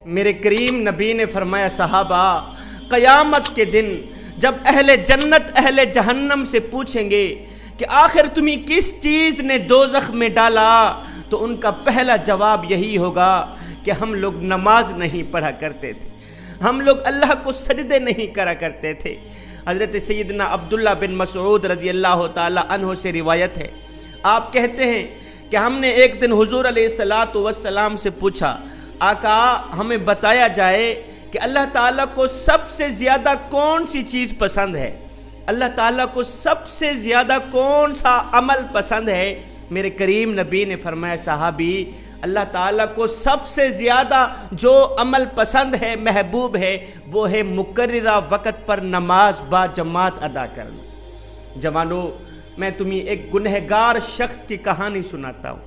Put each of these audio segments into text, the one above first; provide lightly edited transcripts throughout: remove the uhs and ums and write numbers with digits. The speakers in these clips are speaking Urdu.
میرے کریم نبی نے فرمایا صحابہ قیامت کے دن جب اہل جنت اہل جہنم سے پوچھیں گے کہ آخر تمہیں کس چیز نے دوزخ میں ڈالا، تو ان کا پہلا جواب یہی ہوگا کہ ہم لوگ نماز نہیں پڑھا کرتے تھے، ہم لوگ اللہ کو سجدے نہیں کرا کرتے تھے۔ حضرت سیدنا عبداللہ بن مسعود رضی اللہ تعالی عنہ سے روایت ہے، آپ کہتے ہیں کہ ہم نے ایک دن حضور علیہ السلام سے پوچھا، آقا ہمیں بتایا جائے کہ اللہ تعالیٰ کو سب سے زیادہ کون سی چیز پسند ہے، اللہ تعالیٰ کو سب سے زیادہ کون سا عمل پسند ہے؟ میرے کریم نبی نے فرمایا صحابی، اللہ تعالیٰ کو سب سے زیادہ جو عمل پسند ہے، محبوب ہے، وہ ہے مقررہ وقت پر نماز با جماعت ادا کرنا۔ جوانو، میں تمہیں ایک گنہگار شخص کی کہانی سناتا ہوں،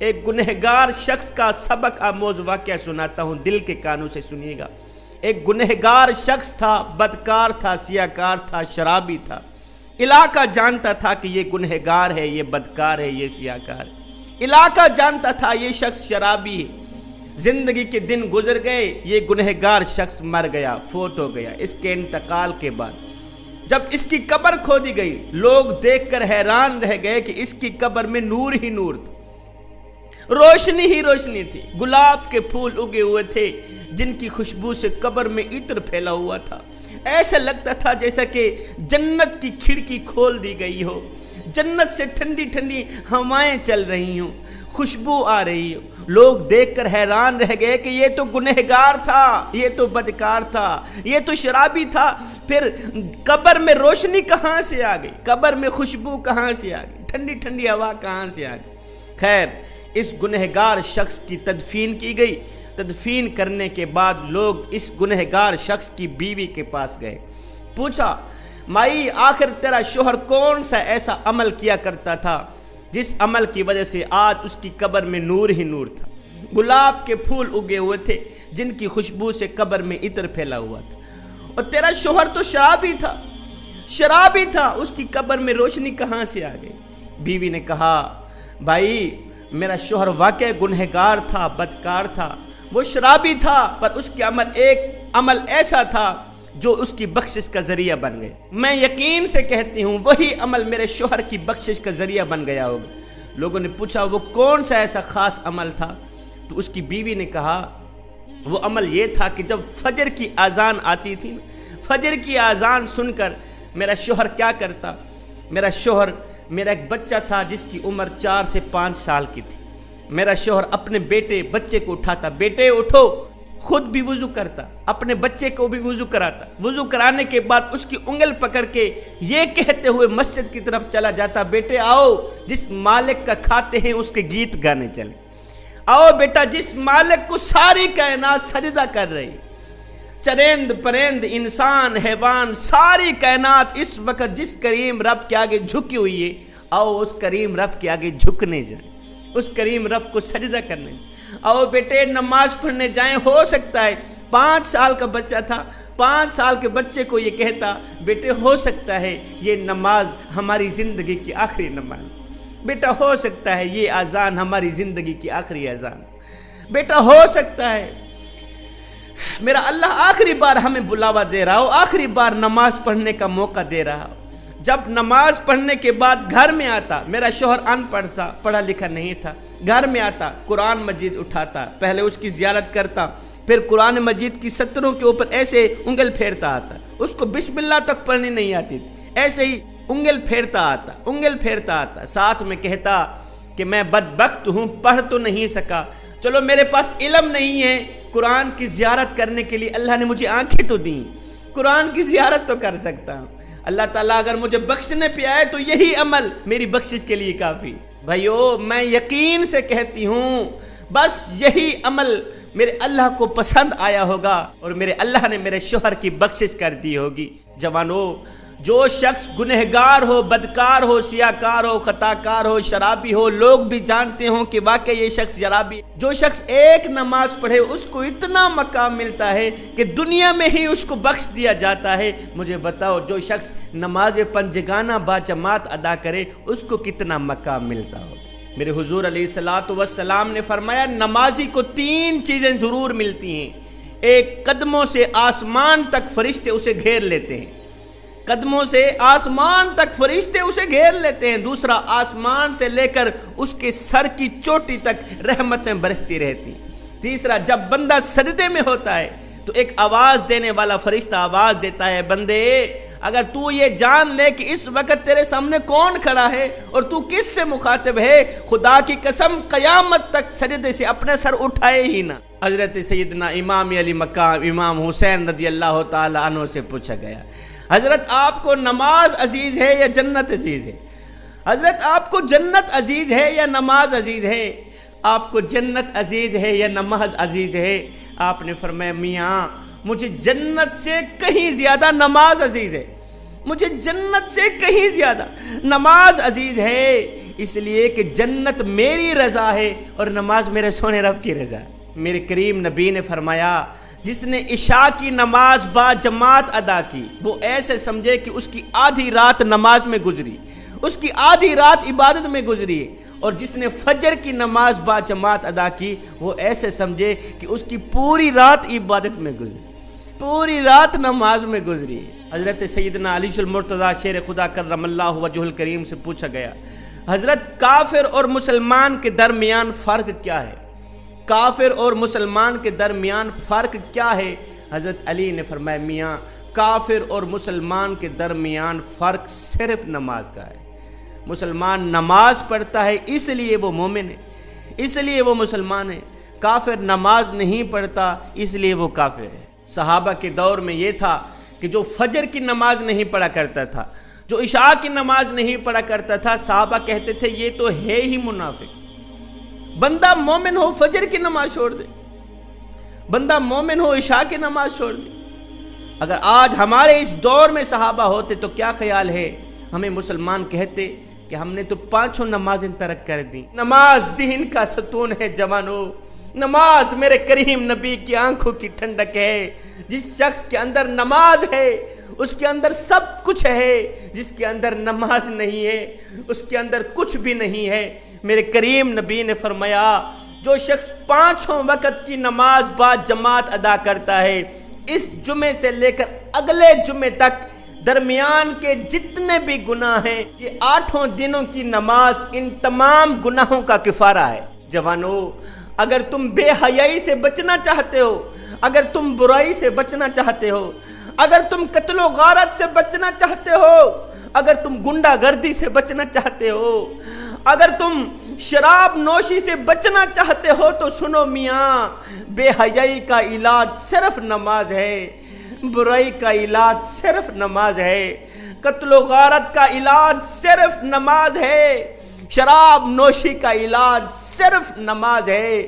ایک گنہگار شخص کا سبق آموز واقعہ سناتا ہوں، دل کے کانوں سے سنیے گا۔ ایک گنہگار شخص تھا، بدکار تھا، سیاکار تھا، شرابی تھا۔ علاقہ جانتا تھا کہ یہ گنہگار ہے، یہ بدکار ہے، یہ سیاکار ہے۔ علاقہ جانتا تھا یہ شخص شرابی ہے۔ زندگی کے دن گزر گئے، یہ گنہگار شخص مر گیا، فوت ہو گیا۔ اس کے انتقال کے بعد جب اس کی قبر کھودی گئی، لوگ دیکھ کر حیران رہ گئے کہ اس کی قبر میں نور ہی نور تھا، روشنی ہی روشنی تھی۔ گلاب کے پھول اگے ہوئے تھے جن کی خوشبو سے قبر میں عطر پھیلا ہوا تھا۔ ایسا لگتا تھا جیسا کہ جنت کی کھڑکی کھول دی گئی ہو، جنت سے ٹھنڈی ٹھنڈی ہوائیں چل رہی ہوں، خوشبو آ رہی ہو۔ لوگ دیکھ کر حیران رہ گئے کہ یہ تو گنہگار تھا، یہ تو بدکار تھا، یہ تو شرابی تھا، پھر قبر میں روشنی کہاں سے آ گئی، قبر میں خوشبو کہاں سے آ گئی، ٹھنڈی ٹھنڈی ہوا کہاں سے آ گئی۔ خیر، اس گنہگار شخص کی تدفین کی گئی۔ تدفین کرنے کے بعد لوگ اس گنہگار شخص کی بیوی کے پاس گئے، پوچھا، مائی آخر تیرا شوہر کون سا ایسا عمل کیا کرتا تھا جس عمل کی وجہ سے آج اس کی قبر میں نور ہی نور تھا، گلاب کے پھول اگے ہوئے تھے جن کی خوشبو سے قبر میں عطر پھیلا ہوا تھا، اور تیرا شوہر تو شرابی تھا، شرابی تھا، اس کی قبر میں روشنی کہاں سے آ گئی؟ بیوی نے کہا، بھائی میرا شوہر واقع گنہگار تھا، بدکار تھا، وہ شرابی تھا، پر اس کے ایک عمل ایسا تھا جو اس کی بخشش کا ذریعہ بن گئے۔ میں یقین سے کہتی ہوں وہی عمل میرے شوہر کی بخشش کا ذریعہ بن گیا ہوگا۔ لوگوں نے پوچھا وہ کون سا ایسا خاص عمل تھا؟ تو اس کی بیوی نے کہا وہ عمل یہ تھا کہ جب فجر کی اذان آتی تھی، فجر کی اذان سن کر میرا شوہر کیا کرتا؟ میرا ایک بچہ تھا جس کی عمر 4 سے 5 سال کی تھی۔ میرا شوہر اپنے بچے کو اٹھاتا، بیٹے اٹھو، خود بھی وضو کرتا، اپنے بچے کو بھی وضو کراتا، وضو کرانے کے بعد اس کی انگل پکڑ کے یہ کہتے ہوئے مسجد کی طرف چلا جاتا، بیٹے آؤ جس مالک کا کھاتے ہیں اس کے گیت گانے چلے، آؤ بیٹا جس مالک کو ساری کائنات سجدہ کر رہی، چرند پرند انسان حیوان ساری کائنات اس وقت جس کریم رب کے آگے جھکی ہوئی ہے، آؤ اس کریم رب کے آگے جھکنے جائیں، اس کریم رب کو سجدہ کرنے جائیں، آؤ بیٹے نماز پڑھنے جائیں۔ ہو سکتا ہے 5 سال کا بچہ تھا، 5 سال کے بچے کو یہ کہتا، بیٹے ہو سکتا ہے یہ نماز ہماری زندگی کی آخری نماز، بیٹا ہو سکتا ہے یہ اذان ہماری زندگی کی آخری اذان، بیٹا ہو سکتا ہے میرا اللہ آخری بار ہمیں بلاوا دے رہا ہو، آخری بار نماز پڑھنے کا موقع دے رہا ہو۔ جب نماز پڑھنے کے بعد گھر میں آتا، میرا شوہر ان پڑھ تھا، پڑھا لکھا نہیں تھا، گھر میں آتا قرآن مجید اٹھاتا، پہلے اس کی زیارت کرتا، پھر قرآن مجید کی سطروں کے اوپر ایسے انگل پھیرتا آتا، اس کو بسم اللہ تک پڑھنی نہیں آتی تھی، ایسے ہی انگل پھیرتا آتا، ساتھ میں کہتا کہ میں بدبخت ہوں، پڑھ تو نہیں سکا، چلو میرے پاس علم نہیں ہے، قرآن کی زیارت کرنے کے لیے اللہ نے مجھے آنکھیں تو دیں، قرآن کی زیارت تو کر سکتا ہوں، اللہ تعالیٰ اگر مجھے بخشنے پہ آئے تو یہی عمل میری بخشش کے لیے کافی۔ بھائیو میں یقین سے کہتی ہوں بس یہی عمل میرے اللہ کو پسند آیا ہوگا اور میرے اللہ نے میرے شوہر کی بخشش کر دی ہوگی۔ جوانو، جو شخص گنہگار ہو، بدکار ہو، سیاکار ہو، خطاکار ہو، شرابی ہو، لوگ بھی جانتے ہوں کہ واقعی یہ شخص شرابی، جو شخص ایک نماز پڑھے اس کو اتنا مقام ملتا ہے کہ دنیا میں ہی اس کو بخش دیا جاتا ہے۔ مجھے بتاؤ جو شخص نماز پنجگانہ با جماعت ادا کرے اس کو کتنا مقام ملتا ہو۔ میرے حضور علیہ الصلوۃ والسلام نے فرمایا نمازی کو 3 چیزیں ضرور ملتی ہیں، ایک قدموں سے آسمان تک فرشتے اسے گھیر لیتے ہیں، قدموں سے آسمان تک فرشتے اسے گھیر لیتے ہیں، دوسرا آسمان سے لے کر اس کے سر کی چوٹی تک رحمتیں برستی رہتی ہیں، تیسرا جب بندہ سجدے میں ہوتا ہے تو ایک آواز دینے والا فرشتہ آواز دیتا ہے، بندے اگر تو یہ جان لے کہ اس وقت تیرے سامنے کون کھڑا ہے اور تو کس سے مخاطب ہے، خدا کی قسم قیامت تک سجدے سے اپنا سر اٹھائے ہی نہ۔ حضرت سیدنا امام علی مقام امام حسین رضی اللہ تعالی عنہ سے پوچھا گیا، حضرت آپ کو نماز عزیز ہے یا جنت عزیز ہے؟ حضرت آپ کو جنت عزیز ہے یا نماز عزیز ہے؟ آپ کو جنت عزیز ہے یا نماز عزیز ہے؟ آپ نے فرمایا میاں مجھے جنت سے کہیں زیادہ نماز عزیز ہے، مجھے جنت سے کہیں زیادہ نماز عزیز ہے، اس لیے کہ جنت میری رضا ہے اور نماز میرے سونے رب کی رضا ہے۔ میرے کریم نبی نے فرمایا جس نے عشاء کی نماز با جماعت ادا کی وہ ایسے سمجھے کہ اس کی آدھی رات نماز میں گزری، اس کی آدھی رات عبادت میں گزری، اور جس نے فجر کی نماز با جماعت ادا کی وہ ایسے سمجھے کہ اس کی پوری رات عبادت میں گزری، پوری رات نماز میں گزری۔ حضرت سیدنا علی المرتضیٰ شیر خدا کرم اللہ وجہ الکریم سے پوچھا گیا، حضرت کافر اور مسلمان کے درمیان فرق کیا ہے؟ کافر اور مسلمان کے درمیان فرق کیا ہے؟ حضرت علی نے فرمایا میاں کافر اور مسلمان کے درمیان فرق صرف نماز کا ہے، مسلمان نماز پڑھتا ہے اس لیے وہ مومن ہے، اس لیے وہ مسلمان ہے، کافر نماز نہیں پڑھتا اس لیے وہ کافر ہے۔ صحابہ کے دور میں یہ تھا کہ جو فجر کی نماز نہیں پڑھا کرتا تھا، جو عشاء کی نماز نہیں پڑھا کرتا تھا، صحابہ کہتے تھے یہ تو ہے ہی منافق۔ بندہ مومن ہو فجر کی نماز چھوڑ دے، بندہ مومن ہو عشاء کی نماز چھوڑ دے۔ اگر آج ہمارے اس دور میں صحابہ ہوتے تو کیا خیال ہے ہمیں مسلمان کہتے کہ ہم نے تو 5 نمازیں ترک کر دیں۔ نماز دین کا ستون ہے جوانو، نماز میرے کریم نبی کی آنکھوں کی ٹھنڈک ہے۔ جس شخص کے اندر نماز ہے اس کے اندر سب کچھ ہے، جس کے اندر نماز نہیں ہے اس کے اندر کچھ بھی نہیں ہے۔ میرے کریم نبی نے فرمایا جو شخص 5 وقت کی نماز با جماعت ادا کرتا ہے، اس جمعے سے لے کر اگلے جمعے تک درمیان کے جتنے بھی گناہ ہیں یہ 8 دنوں کی نماز ان تمام گناہوں کا کفارہ ہے۔ جوانو اگر تم بے حیائی سے بچنا چاہتے ہو، اگر تم برائی سے بچنا چاہتے ہو، اگر تم قتل و غارت سے بچنا چاہتے ہو، اگر تم گنڈا گردی سے بچنا چاہتے ہو، اگر تم شراب نوشی سے بچنا چاہتے ہو تو سنو میاں بے حیائی کا علاج صرف نماز ہے، برائی کا علاج صرف نماز ہے، قتل و غارت کا علاج صرف نماز ہے، شراب نوشی کا علاج صرف نماز ہے۔